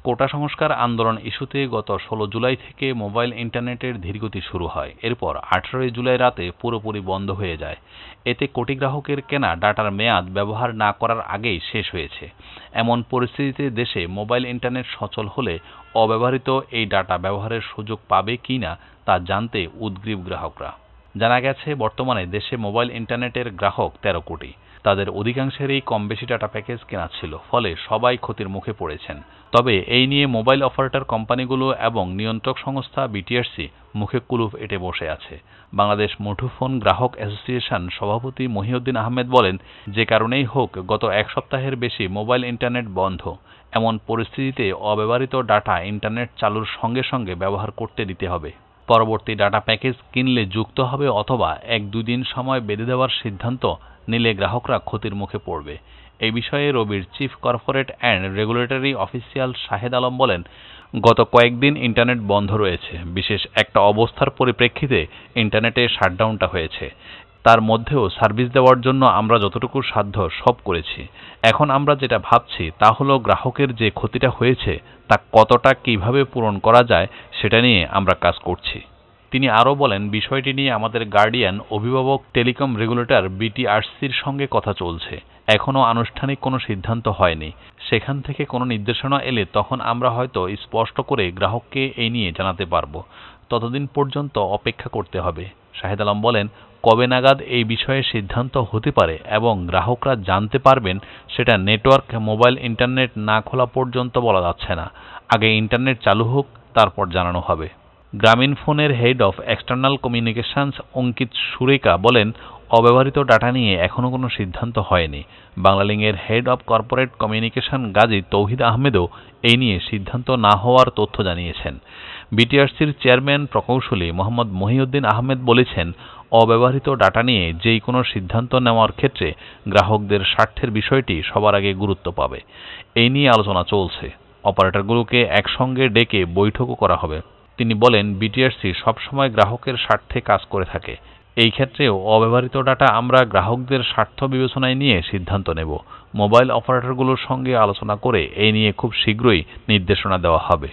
কোটা সংস্কার আন্দোলন ইস্যুতে গত ১৬ জুলাই থেকে মোবাইল ইন্টারনেটের ধীরগতি শুরু হয়। এরপর ১৮ জুলাই রাতে পুরোপুরি বন্ধ হয়ে যায়। এতে কোটি গ্রাহকের কেনা ডাটার মেয়াদ ব্যবহার না করার আগেই শেষ হয়েছে। এমন পরিস্থিতিতে দেশে মোবাইল ইন্টারনেট সচল হলে অব্যবহৃত এই ডাটা ব্যবহারের সুযোগ পাবে কিনা তা জানতে উদগ্রীব গ্রাহকরা। জানা গেছে, বর্তমানে দেশে মোবাইল ইন্টারনেটের গ্রাহক ১৩ কোটি। তাদের অধিকাংশেরই কম বেশি ডাটা প্যাকেজ কেনা ছিল, ফলে সবাই ক্ষতির মুখে পড়েছেন। তবে এই নিয়ে মোবাইল অপারেটর কোম্পানিগুলো এবং নিয়ন্ত্রক সংস্থা বিটিআরসি মুখে কুলুপ এঁটে বসে আছে। বাংলাদেশ মুঠোফোন গ্রাহক অ্যাসোসিয়েশন সভাপতি মহিউদ্দিন আহমেদ বলেন, যে কারণেই হোক গত এক সপ্তাহের বেশি মোবাইল ইন্টারনেট বন্ধ। এমন পরিস্থিতিতে অব্যবহৃত ডাটা ইন্টারনেট চালুর সঙ্গে সঙ্গে ব্যবহার করতে দিতে হবে। পরবর্তী ডাটা প্যাকেজ কিনলে যুক্ত হবে অথবা ১-২ দিন সময় বেঁধে দেওয়ার সিদ্ধান্ত নিলে গ্রাহকরা ক্ষতির মুখে পড়বে। এই বিষয়ে রবির chief corporate and regulatory official Shahed Alam বলেন, গত কয়েকদিন ইন্টারনেট বন্ধ রয়েছে। বিশেষ একটা অবস্থার পরিপ্রেক্ষিতে ইন্টারনেটে শাটডাউনটা হয়েছে। তার মধ্যেও সার্ভিস দেওয়ার জন্য আমরা যতটুকু সাধ্য সব করেছি। এখন আমরা যেটা ভাবছি তা হলো গ্রাহকের যে ক্ষতিটা হয়েছে তা কতটা কিভাবে পূরণ করা যায় সেটা নিয়ে আমরা কাজ করছি। তিনি আরও বলেন, বিষয়টি নিয়ে আমাদের গার্ডিয়ান অভিভাবক টেলিকম রেগুলেটর বিটিআরসির সঙ্গে কথা চলছে। এখনও আনুষ্ঠানিক কোনো সিদ্ধান্ত হয়নি। সেখান থেকে কোনো নির্দেশনা এলে তখন আমরা হয়তো স্পষ্ট করে গ্রাহককে এই নিয়ে জানাতে পারব। ততদিন পর্যন্ত অপেক্ষা করতে হবে। শাহেদ আলম বলেন, কবে নাগাদ এই বিষয়ে সিদ্ধান্ত হতে পারে এবং গ্রাহকরা জানতে পারবেন সেটা নেটওয়ার্ক মোবাইল ইন্টারনেট না খোলা পর্যন্ত বলা যাচ্ছে না। আগে ইন্টারনেট চালু হোক, তারপর জানানো হবে। গ্রামীণফোনের head of external communications Ankit Sureka বলেন, অব্যবহৃত ডাটা নিয়ে এখনও কোনো সিদ্ধান্ত হয়নি। বাংলালিংকের head of corporate communication Gazi Tauhid আহমেদও এই নিয়ে সিদ্ধান্ত না হওয়ার তথ্য জানিয়েছেন। বিটিআরসির চেয়ারম্যান প্রকৌশলী মোহাম্মদ মহিউদ্দিন আহমেদ বলেছেন, অব্যবহৃত ডাটা নিয়ে যেই কোনো সিদ্ধান্ত নেওয়ার ক্ষেত্রে গ্রাহকদের স্বার্থের বিষয়টি সবার আগে গুরুত্ব পাবে। এই নিয়ে আলোচনা চলছে। অপারেটরগুলোকে একসঙ্গে ডেকে বৈঠকও করা হবে। তিনি বলেন, বিটিআরসি সবসময় গ্রাহকের স্বার্থে কাজ করে থাকে। এই ক্ষেত্রেও অব্যবহৃত ডাটা আমরা গ্রাহকদের স্বার্থ বিবেচনায় নিয়ে সিদ্ধান্ত নেব। মোবাইল অপারেটরগুলোর সঙ্গে আলোচনা করে এই নিয়ে খুব শীঘ্রই নির্দেশনা দেওয়া হবে।